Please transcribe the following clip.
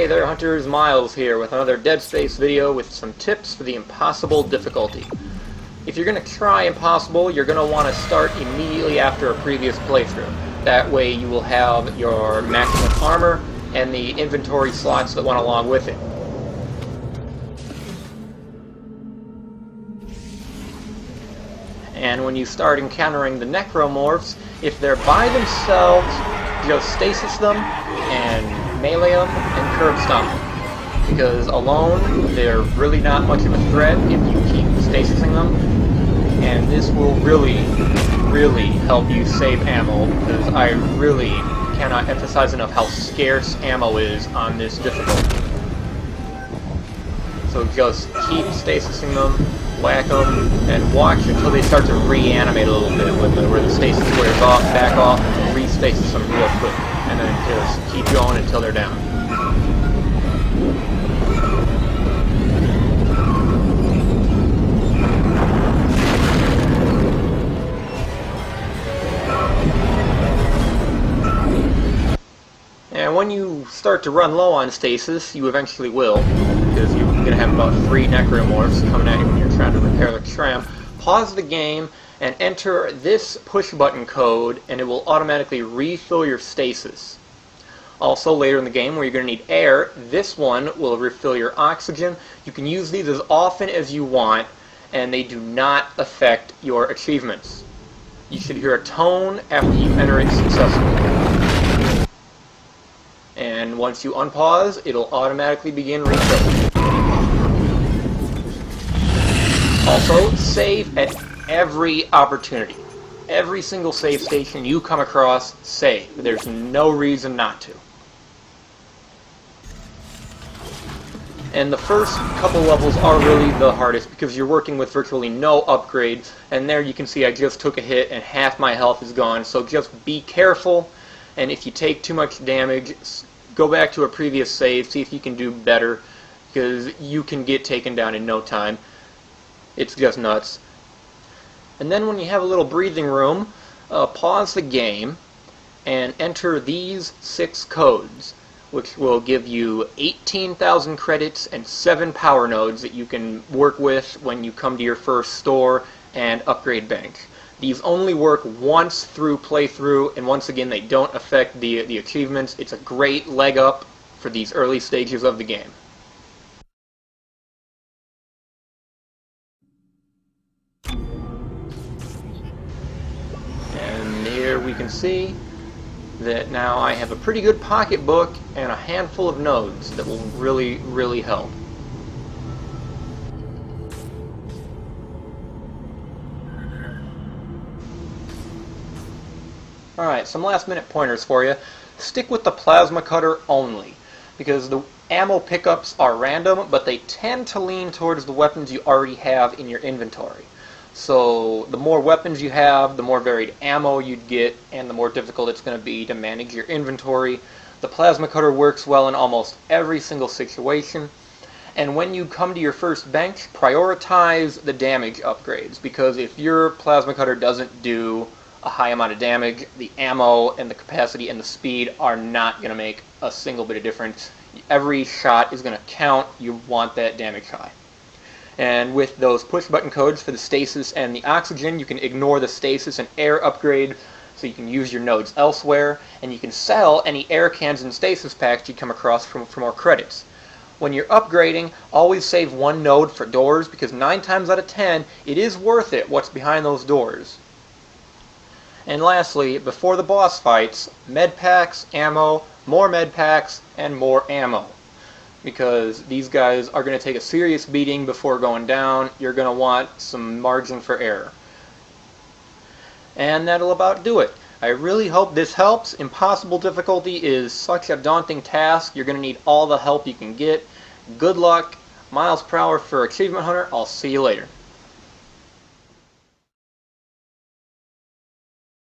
Hey there hunters, Miles here with another Dead Space video with some tips for the impossible difficulty. If you're going to try impossible, you're going to want to start immediately after a previous playthrough. That way you will have your maximum armor and the inventory slots that went along with it. And when you start encountering the necromorphs, if they're by themselves, just stasis them and melee them and curb stomp them. Because alone, they're really not much of a threat if you keep stasising them. And this will really help you save ammo, because I really cannot emphasize enough how scarce ammo is on this difficulty. So just keep stasising them, whack them, and watch until they start to reanimate a little bit, where the stasis wears off, back off, and re-stasis them real quick. And then just keep going until they're down. And when you start to run low on stasis, you eventually will, because you're going to have about 3 necromorphs coming at you when you're trying to repair the tram. Pause the game and enter this push button code, and it will automatically refill your stasis. Also, later in the game, where you're going to need air, this one will refill your oxygen. You can use these as often as you want, and they do not affect your achievements. You should hear a tone after you enter it successfully. And once you unpause, it'll automatically begin refilling. Also, save at every opportunity. Every single save station you come across, save. There's no reason not to. And the first couple levels are really the hardest because you're working with virtually no upgrades. And there you can see I just took a hit and half my health is gone. So just be careful, and if you take too much damage, go back to a previous save, see if you can do better, because you can get taken down in no time. It's just nuts. And then when you have a little breathing room, pause the game and enter these 6 codes, which will give you 18,000 credits and 7 power nodes that you can work with when you come to your first store and upgrade bench. These only work once through playthrough, and once again they don't affect the achievements. It's a great leg up for these early stages of the game. And here we can see that now I have a pretty good pocketbook and a handful of nodes that will really help. Alright, some last minute pointers for you. Stick with the plasma cutter only, because the ammo pickups are random, but they tend to lean towards the weapons you already have in your inventory. So the more weapons you have, the more varied ammo you'd get, and the more difficult it's going to be to manage your inventory. The plasma cutter works well in almost every single situation. And when you come to your first bench, prioritize the damage upgrades, because if your plasma cutter doesn't do a high amount of damage, the ammo and the capacity and the speed are not going to make a single bit of difference. Every shot is going to count. You want that damage high. And with those push button codes for the stasis and the oxygen, you can ignore the stasis and air upgrade, so you can use your nodes elsewhere, and you can sell any air cans and stasis packs you come across for more credits. When you're upgrading, always save 1 node for doors, because 9 times out of 10, it is worth it what's behind those doors. And lastly, before the boss fights, med packs, ammo, more med packs, and more ammo. Because these guys are going to take a serious beating before going down. You're going to want some margin for error. And that'll about do it. I really hope this helps. Impossible difficulty is such a daunting task. You're going to need all the help you can get. Good luck. Miles per hour for Achievement Hunter. I'll see you later.